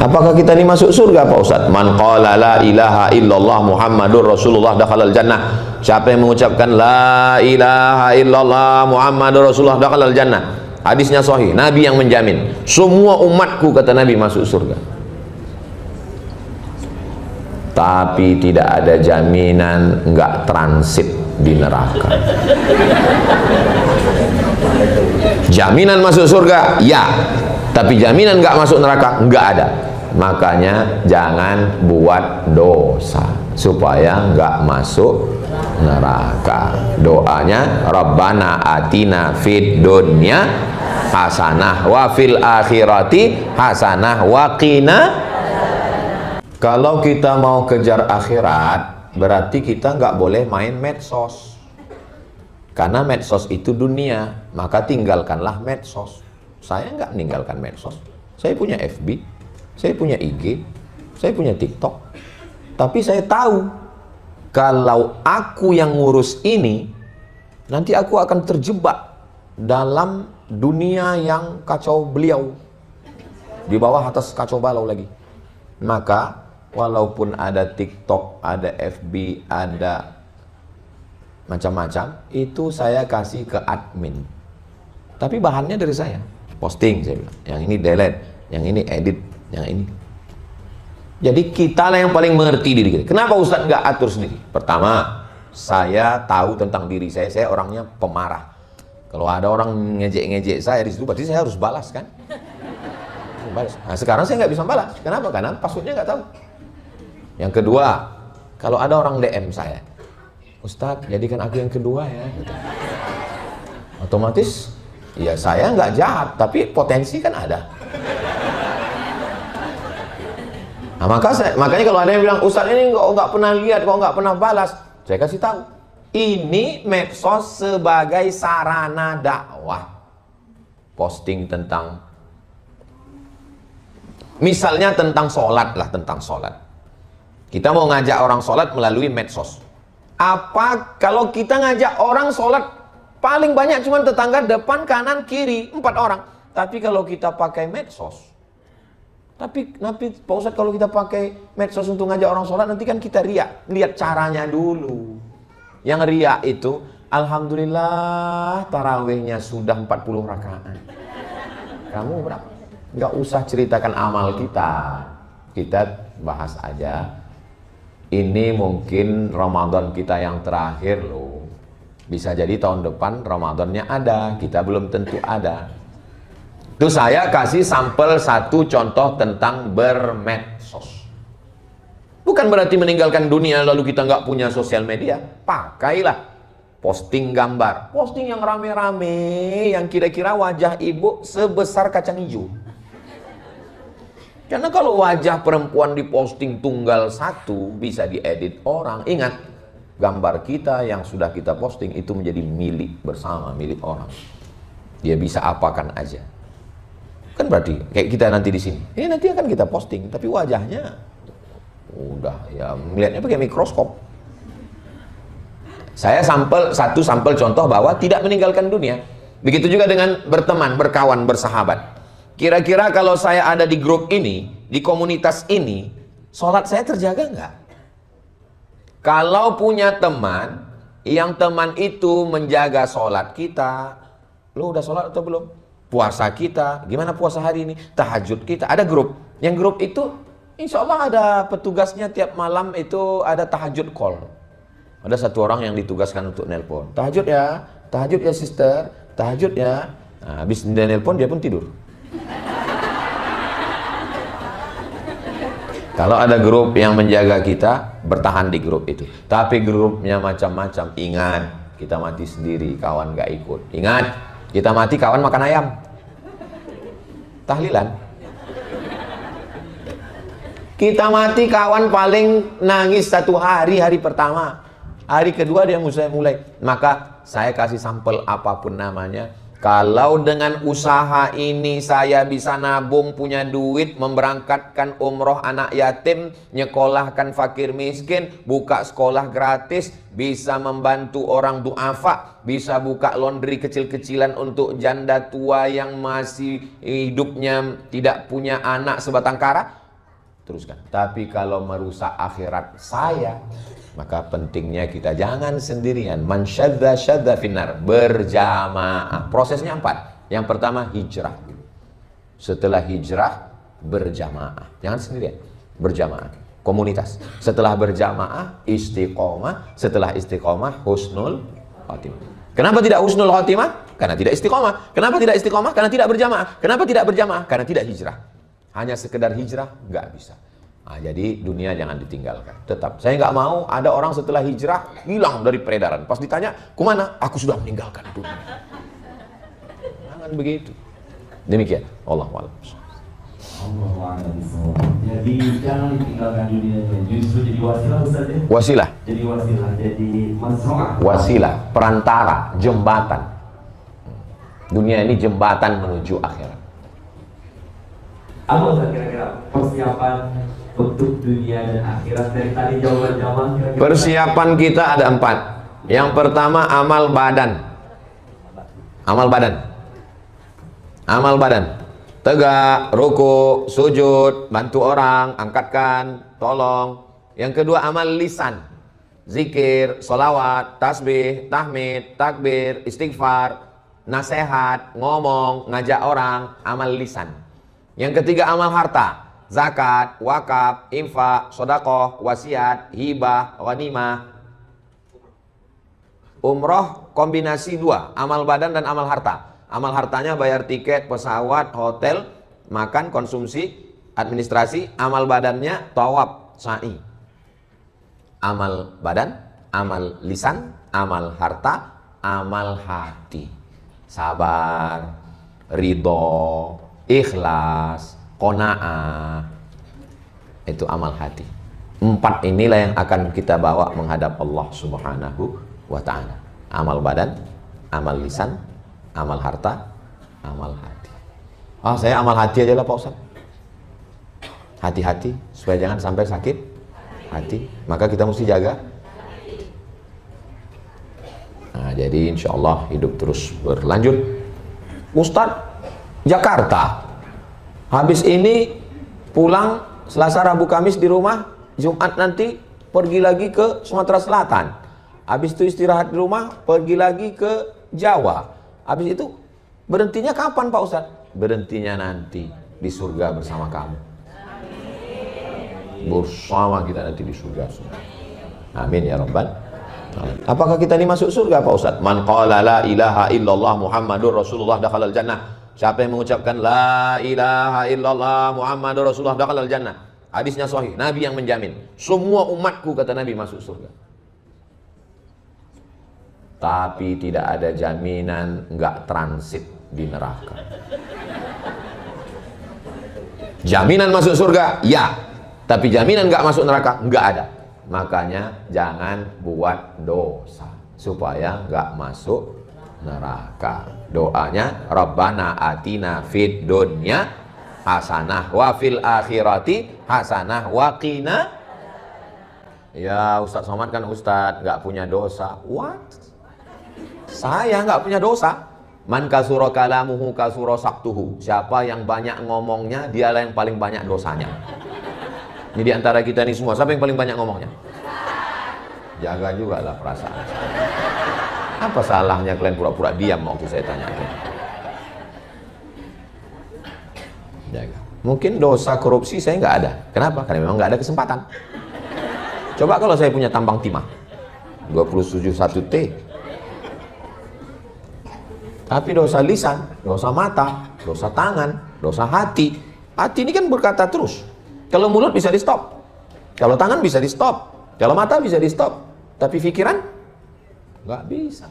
Apakah kita ini masuk surga Pak Ustaz? Man qala la ilaha illallah Muhammadur Rasulullah dakhalal jannah. Siapa yang mengucapkan la ilaha illallah Muhammadur Rasulullah dakhalal jannah. Hadisnya sahih, Nabi yang menjamin. Semua umatku, kata Nabi, masuk surga. Tapi tidak ada jaminan enggak transit di neraka. Jaminan masuk surga, ya. Tapi jaminan enggak masuk neraka, enggak ada. Makanya jangan buat dosa supaya enggak masuk neraka. Doanya Rabbana atina fid dunya hasanah wa fil akhirati hasanah wa qina. Kalau kita mau kejar akhirat, berarti kita nggak boleh main medsos. Karena medsos itu dunia, maka tinggalkanlah medsos. Saya nggak meninggalkan medsos. Saya punya FB, saya punya IG, saya punya TikTok. Tapi saya tahu, kalau aku yang ngurus ini, nanti aku akan terjebak dalam dunia yang kacau beliau. Di bawah atas kacau balau lagi. Maka walaupun ada TikTok, ada FB, ada macam-macam, itu saya kasih ke admin. Tapi bahannya dari saya. Posting, saya bilang. Yang ini delete, yang ini edit, yang ini. Jadi kita lah yang paling mengerti diri kita. Kenapa Ustadz nggak atur sendiri? Pertama, saya tahu tentang diri saya. Saya orangnya pemarah. Kalau ada orang ngejek-ngejek saya di situ, berarti saya harus balas kan? Balas. Nah, sekarang saya nggak bisa balas. Kenapa? Karena passwordnya nggak tahu. Yang kedua, kalau ada orang DM saya, Ustadz, jadikan aku yang kedua ya. Gitu. Otomatis, ya saya nggak jahat, tapi potensi kan ada. Nah, makanya kalau ada yang bilang, Ustadz ini kok nggak pernah lihat, kok nggak pernah balas, saya kasih tahu. Ini medsos sebagai sarana dakwah. Posting tentang, misalnya tentang sholat lah, tentang sholat. Kita mau ngajak orang sholat melalui medsos. Apa kalau kita ngajak orang sholat, paling banyak cuma tetangga depan, kanan, kiri, 4 orang. Tapi kalau kita pakai medsos, tapi Pak Ustadz, kalau kita pakai medsos untuk ngajak orang sholat, nanti kan kita riak. Lihat caranya dulu. Yang riak itu, alhamdulillah tarawihnya sudah 40 rakaat. Kamu berapa? Nggak usah ceritakan amal kita. Kita bahas aja. Ini mungkin Ramadan kita yang terakhir loh. Bisa jadi tahun depan Ramadannya ada, kita belum tentu ada. Itu saya kasih sampel satu contoh tentang bermedsos. Bukan berarti meninggalkan dunia lalu kita nggak punya sosial media. Pakailah. Posting gambar, posting yang rame-rame, yang kira-kira wajah ibu sebesar kacang hijau. Karena kalau wajah perempuan diposting tunggal satu, bisa diedit orang. Ingat, gambar kita yang sudah kita posting itu menjadi milik bersama, milik orang. Dia bisa apakan aja. Kan berarti kayak kita nanti di sini. Ini nanti akan kita posting, tapi wajahnya udah ya melihatnya pakai mikroskop. Saya satu sampel contoh bahwa tidak meninggalkan dunia. Begitu juga dengan berteman, berkawan, bersahabat. Kira-kira kalau saya ada di grup ini, di komunitas ini, sholat saya terjaga nggak? Kalau punya teman, yang teman itu menjaga sholat kita, lo udah sholat atau belum? Puasa kita, gimana puasa hari ini? Tahajud kita, ada grup. Yang grup itu, insya Allah ada petugasnya tiap malam itu ada tahajud call. Ada satu orang yang ditugaskan untuk nelpon. Tahajud ya sister, tahajud ya. Nah, habis dia nelpon, dia pun tidur. Kalau ada grup yang menjaga kita, bertahan di grup itu. Tapi grupnya macam-macam, ingat, kita mati sendiri, kawan gak ikut. Ingat, kita mati, kawan makan ayam. Tahlilan. Kita mati, kawan paling nangis 1 hari, hari pertama. Hari kedua dia mulai. Maka saya kasih sampel apapun namanya. Kalau dengan usaha ini saya bisa nabung, punya duit, memberangkatkan umroh anak yatim, nyekolahkan fakir miskin, buka sekolah gratis, bisa membantu orang duafa, bisa buka laundry kecil-kecilan untuk janda tua yang masih hidupnya tidak punya anak sebatang kara. teruskan. Tapi kalau merusak akhirat saya, maka pentingnya kita jangan sendirian. Man syadza syadza finnar, berjamaah. Prosesnya 4. Yang pertama hijrah. Setelah hijrah berjamaah. Jangan sendirian, berjamaah. Komunitas. Setelah berjamaah istiqomah. Setelah istiqomah husnul khotimah. Kenapa tidak husnul khotimah? Karena tidak istiqomah. Kenapa tidak istiqomah? Karena tidak berjamaah. Kenapa tidak berjamaah? Karena tidak hijrah. Hanya sekedar hijrah nggak bisa. Nah, jadi dunia jangan ditinggalkan. Tetap, saya nggak mau ada orang setelah hijrah hilang dari peredaran. Pas ditanya, kemana? Aku sudah meninggalkan dunia. Jangan begitu. Demikian. Allahu a'lam. Jadi jangan ditinggalkan dunianya, justru jadi wasilah Ustaz ya? Wasilah. Jadi wasilah, jadi masroah. Wasilah, perantara, jembatan. Dunia ini jembatan menuju akhirat. Apa Ustaz kira-kira persiapan untuk dunia dan akhirat dari tadi jawaban-jawaban kira-kira? Persiapan kita ada 4. Yang pertama amal badan. Amal badan. Amal badan. Tegak, ruku, sujud, bantu orang, angkatkan, tolong. Yang kedua amal lisan. Zikir, solawat, tasbih, tahmid, takbir, istighfar, nasihat, ngomong, ngajak orang, amal lisan. Yang ketiga amal harta. Zakat, wakaf, infak, sedekah, wasiat, hibah, ghanimah. Umroh kombinasi 2, amal badan dan amal harta. Amal hartanya bayar tiket, pesawat, hotel, makan, konsumsi, administrasi. Amal badannya tawaf, sa'i. Amal badan, amal lisan, amal harta, amal hati. Sabar, ridho, ikhlas, qanaah. Itu amal hati. 4 inilah yang akan kita bawa menghadap Allah Subhanahu wa ta'ala. Amal badan, amal lisan, amal harta, amal hati. Saya amal hati aja lah Pak Ustaz. Hati-hati supaya jangan sampai sakit hati. Maka kita mesti jaga. Nah, jadi insya Allah hidup terus berlanjut. Ustadz, Jakarta. Habis ini pulang Selasa, Rabu, Kamis di rumah. Jumat nanti pergi lagi ke Sumatera Selatan. Habis itu istirahat di rumah, pergi lagi ke Jawa. Habis itu berhentinya kapan Pak Ustadz? Berhentinya nanti di surga bersama kamu. Bersama kita nanti di surga. Amin ya Rabbal. Apakah kita ini masuk surga Pak Ustadz? Man qala la ilaha illallah Muhammadur Rasulullah dakhalal jannah. Siapa yang mengucapkan la ilaha illallah Muhammadur Rasulullah dakhalal jannah. Hadisnya sahih, Nabi yang menjamin. Semua umatku kata Nabi masuk surga. Tapi tidak ada jaminan nggak transit di neraka. Jaminan masuk surga, ya. Tapi jaminan nggak masuk neraka, nggak ada. Makanya jangan buat dosa supaya nggak masuk neraka. Doanya Rabbana atina fid dunya hasanah wa fil akhirati hasanah wa qina. Ya Ustadz Somad kan Ustadz nggak punya dosa. What? Saya nggak punya dosa. Man kasuro kalamuhu kasuro saktuhu. Siapa yang banyak ngomongnya, dialah yang paling banyak dosanya. Ini di antara kita ini semua, siapa yang paling banyak ngomongnya? Jaga juga lah perasaan. Apa salahnya kalian pura-pura diam waktu saya tanya? Jaga. Mungkin dosa korupsi saya nggak ada. Kenapa? Karena memang nggak ada kesempatan. Coba kalau saya punya tambang timah 271T. Tapi dosa lisan, dosa mata, dosa tangan, dosa hati. Hati ini kan berkata terus. Kalau mulut bisa di stop. Kalau tangan bisa di stop. Kalau mata bisa di stop. Tapi pikiran nggak bisa.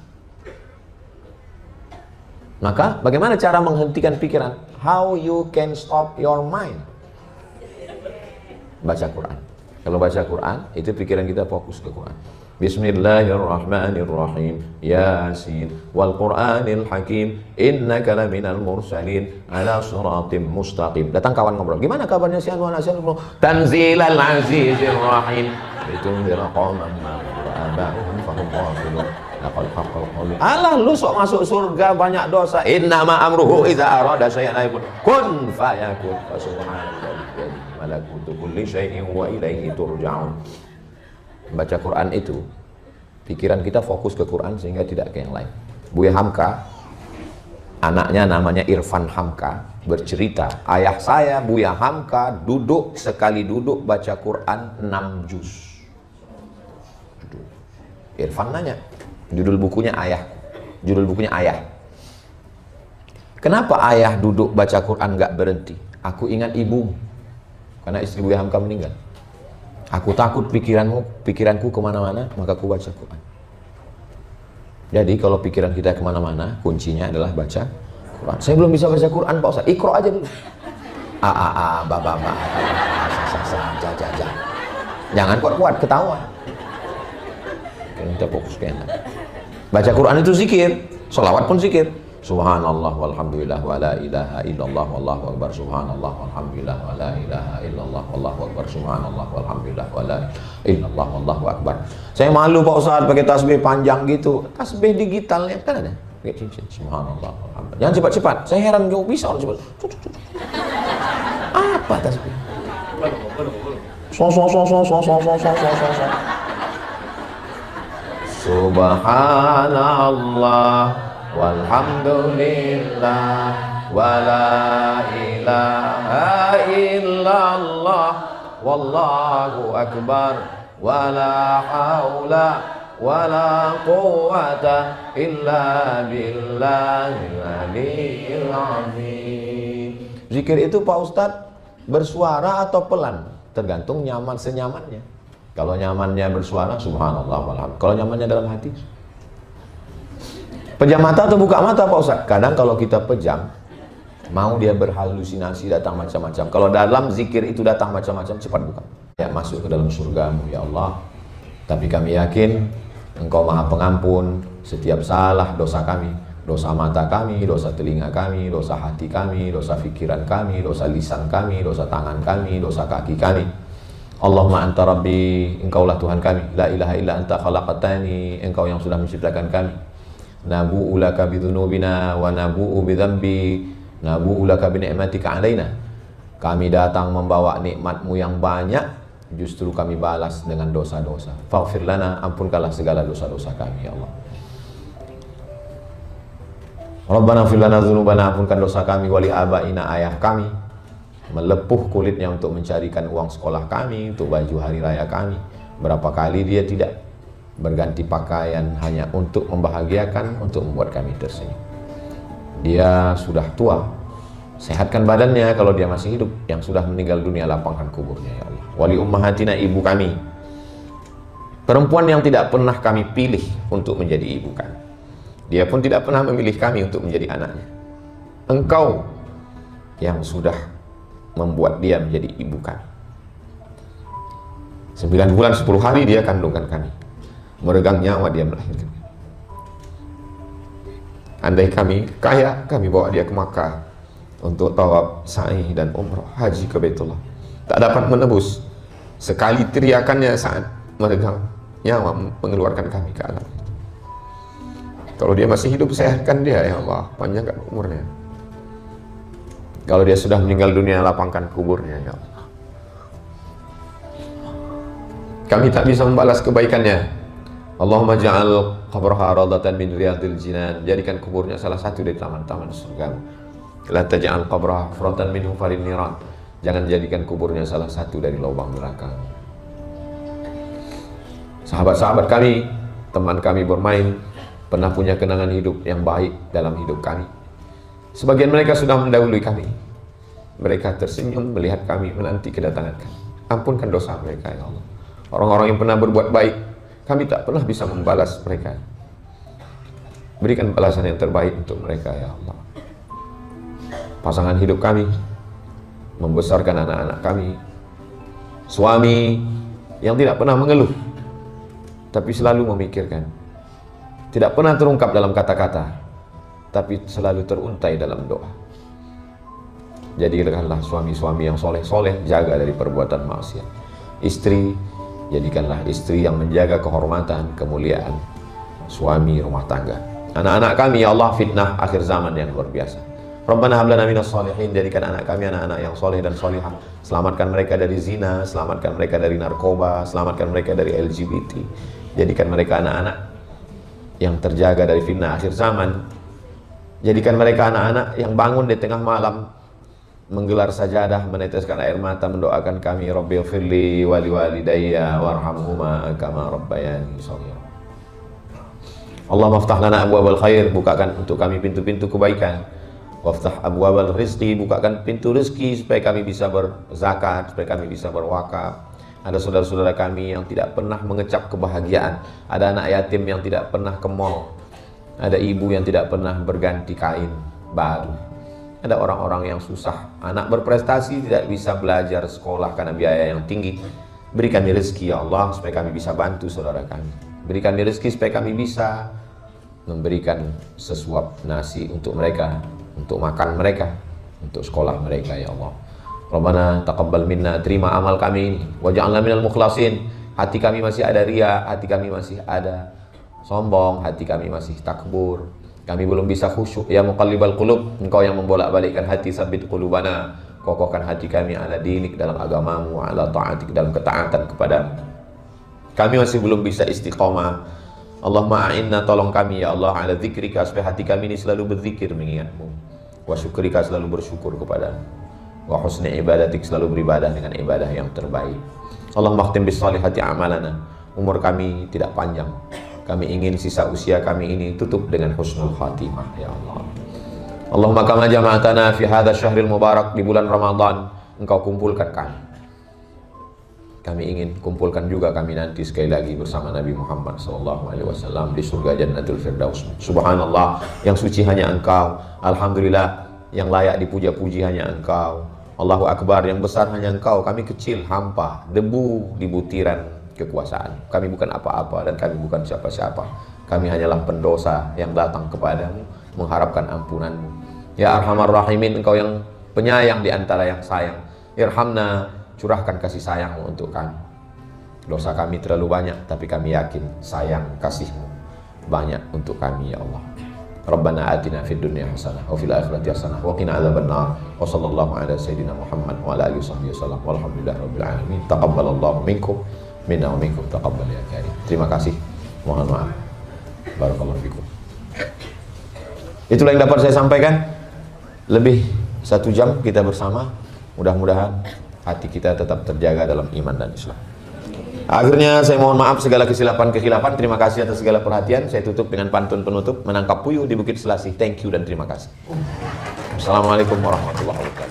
Maka bagaimana cara menghentikan pikiran? How you can stop your mind? Baca Quran. Kalau baca Quran, itu pikiran kita fokus ke Quran. Bismillahirrahmanirrahim. Yasin wal Qur'anil Hakim. Innaka laminal mursalin ala siratim mustaqim. Datang kawan ngobrol. Gimana kabarnya si Anwar Asyad? Tanzilal azizir rahim. Litunzira qauman ma aba'uhum fahum ghafilun. Laqad haqqal qawlu. Alah lu sok masuk surga banyak dosa. Innama amruhu idza arada syai'an kun fayakun. Subhanallah. malakutu kulli syai'in wa ilaihi turja'un. Baca Quran itu pikiran kita fokus ke Quran sehingga tidak ke yang lain. Buya Hamka, anaknya namanya Irfan Hamka, bercerita, ayah saya Buya Hamka sekali duduk baca Quran 6 juz. Irfan nanya, judul bukunya Ayah. Kenapa ayah duduk baca Quran gak berhenti? Aku ingat ibumu, karena istri Buya Hamka meninggal. Aku takut pikiranku kemana-mana, maka aku baca Quran. Jadi kalau pikiran kita kemana-mana, kuncinya adalah baca Quran. Saya belum bisa baca Quran Pak Ustaz, Iqra aja dulu. Jangan kuat-kuat, ketahuan. Kita fokus ke enak. Baca Quran itu zikir, sholawat pun zikir. Subhanallah walhamdulillah wa la ilaha illallah wallahu akbar. Subhanallah walhamdulillah wa la ilaha illallah wallahu akbar. Subhanallah walhamdulillah wa la ilaha illallah wallahu akbar. Saya malu Pak Ustaz pakai tasbih panjang gitu. Tasbih digitalnya kan ada. Subhanallah walhamdulillah. Jangan cepat-cepat. Saya heran kok bisa orang cepat. Apa tasbih? Subhanallah walhamdulillah wala ilaha illallah wallahu akbar wala haula wala quwwata illa billahil aliyyil azim. Zikir itu Pak Ustadz bersuara atau pelan, tergantung nyaman senyamannya. Kalau nyamannya bersuara subhanallah walhamdulillah, kalau nyamannya dalam hati. Pejam mata atau buka mata Pak Ustaz? Kadang kalau kita pejam, mau dia berhalusinasi datang macam-macam. Kalau dalam zikir itu datang macam-macam, cepat buka. Ya masuk ke dalam surgamu ya Allah. Tapi kami yakin Engkau Maha Pengampun setiap salah dosa kami, dosa mata kami, dosa telinga kami, dosa hati kami, dosa pikiran kami, dosa lisan kami, dosa tangan kami, dosa kaki kami. Allahumma anta rabbi, Engkaulah Tuhan kami. La ilaha illa anta khalaqtani, Engkau yang sudah menciptakan kami. Nabu'u laka bidhunubina wa nabu'u bidhambi nabu'u laka bini'matika alaina. Kami datang membawa nikmatmu yang banyak, justru kami balas dengan dosa-dosa. Faghfir lana, ampunkanlah segala dosa-dosa kami ya Allah. Rabbana fir lana dzunubana, ampunkan dosa kami, wali abaina, ayah kami, melepuh kulitnya untuk mencarikan uang sekolah kami, untuk baju hari raya kami. Berapa kali dia tidak berganti pakaian hanya untuk membahagiakan, untuk membuat kami tersenyum. Dia sudah tua, sehatkan badannya kalau dia masih hidup. Yang sudah meninggal dunia, lapangkan kuburnya ya Allah. Wali ummahatina, ibu kami, perempuan yang tidak pernah kami pilih untuk menjadi ibu kami. Dia pun tidak pernah memilih kami untuk menjadi anaknya. Engkau yang sudah membuat dia menjadi ibu kami. 9 bulan 10 hari dia kandungkan kami, meregang nyawa dia melahirkan. Andai kami kaya, kami bawa dia ke Makkah untuk tawaf, sa'i dan umrah, haji ke Baitullah. Tak dapat menebus sekali teriakannya saat meregang nyawa, mengeluarkan kami ke alam. Kalau dia masih hidup, sehatkan dia ya Allah, panjangkan umurnya. Kalau dia sudah meninggal dunia, lapangkan kuburnya ya Allah. Kami tak bisa membalas kebaikannya. Allahumma ja'al qabraha rawdatan min riyadil jinan, jadikan kuburnya salah satu dari taman-taman surga. La taj'al qabraha hufratan min hufarin niran, jangan jadikan kuburnya salah satu dari lubang neraka. Sahabat-sahabat kami, teman kami bermain, pernah punya kenangan hidup yang baik dalam hidup kami. Sebagian mereka sudah mendahului kami. Mereka tersenyum melihat kami menanti kedatangan kami. Ampunkan dosa mereka ya Allah. Orang-orang yang pernah berbuat baik, kami tak pernah bisa membalas mereka. Berikan balasan yang terbaik untuk mereka ya Allah. Pasangan hidup kami, membesarkan anak-anak kami, suami yang tidak pernah mengeluh, tapi selalu memikirkan, tidak pernah terungkap dalam kata-kata, tapi selalu teruntai dalam doa. Jadikanlah suami-suami yang soleh-soleh, jaga dari perbuatan maksiat. Istri, jadikanlah istri yang menjaga kehormatan, kemuliaan suami rumah tangga. Anak-anak kami ya Allah, fitnah akhir zaman yang luar biasa. Rabbana hab lana minas shalihin, jadikan anak kami anak-anak yang soleh dan solihah. Selamatkan mereka dari zina, selamatkan mereka dari narkoba, selamatkan mereka dari LGBT. Jadikan mereka anak-anak yang terjaga dari fitnah akhir zaman. Jadikan mereka anak-anak yang bangun di tengah malam menggelar sajadah, meneteskan air mata, mendoakan kami, Rabbighfirli wa liwalidayya warhamhuma kama rabbayani shaghira. Allahumma aftah lana abwabal khair, bukakan untuk kami pintu-pintu kebaikan. Waftah abwabal rizqi, bukakan pintu rezeki supaya kami bisa berzakat, supaya kami bisa berwakaf. Ada saudara-saudara kami yang tidak pernah mengecap kebahagiaan. Ada anak yatim yang tidak pernah ke mall. Ada ibu yang tidak pernah berganti kain baru. Ada orang-orang yang susah, anak berprestasi tidak bisa belajar sekolah karena biaya yang tinggi. Beri kami rezeki ya Allah supaya kami bisa bantu saudara kami. Beri kami rezeki supaya kami bisa memberikan sesuap nasi untuk mereka, untuk makan mereka, untuk sekolah mereka ya Allah. Rabbana taqabbal minna, terima amal kami ini. Waj'alna minal mukhlasin, hati kami masih ada riya, hati kami masih ada sombong, hati kami masih takbur. Kami belum bisa khusyuk. Ya muqallibal qulub, Engkau yang membolak-balikkan hati, sabit qulubana, kokohkan hati kami ala dinik, dalam agamamu, ala ta'atik, dalam ketaatan kepadamu. Kami masih belum bisa istiqomah. Allahumma a'inna, tolong kami ya Allah, ala dzikrika, supaya hati kami ini selalu berzikir mengingatmu. Wa syukrika, selalu bersyukur kepadamu. Wa husni ibadatik, selalu beribadah dengan ibadah yang terbaik. Allahumma khtim bis salihati amalana, umur kami tidak panjang, kami ingin sisa usia kami ini tutup dengan husnul khatimah ya Allah. Allahumma kama jama'atana fi hadha syahril mubarak, di bulan Ramadan Engkau kumpulkan kami. Kami ingin kumpulkan juga kami nanti sekali lagi bersama Nabi Muhammad SAW di surga Jannatul Firdaus. Subhanallah, yang suci hanya Engkau. Alhamdulillah, yang layak dipuja-puji hanya Engkau. Allahu Akbar, yang besar hanya Engkau. Kami kecil, hampa, debu di butiran kekuasaan. Kami bukan apa-apa dan kami bukan siapa-siapa. Kami hanyalah pendosa yang datang kepadamu mengharapkan ampunanmu. Ya Arhamar Rahimin, Engkau yang penyayang di antara yang sayang. Irhamna, curahkan kasih sayangmu untuk kami. Dosa kami terlalu banyak, tapi kami yakin sayang kasihmu banyak untuk kami ya Allah. Rabbana atina fid dunya hasanah wa fil akhirati hasanah wa qina adzabannar. Wa sallallahu ala sayyidina Muhammad wa ala alihi wasallam. Walhamdulillahirabbil alamin. Taqabbalallahu minkum minna wa minkum taqabbal ya karim. Terima kasih. Mohon maaf. Barakallahu fikum. Itulah yang dapat saya sampaikan. Lebih 1 jam kita bersama. Mudah-mudahan hati kita tetap terjaga dalam iman dan Islam. Akhirnya saya mohon maaf segala kesilapan-kesilapan. Terima kasih atas segala perhatian. Saya tutup dengan pantun penutup, menangkap puyuh di Bukit Selasih. Thank you dan terima kasih. Assalamualaikum warahmatullahi wabarakatuh.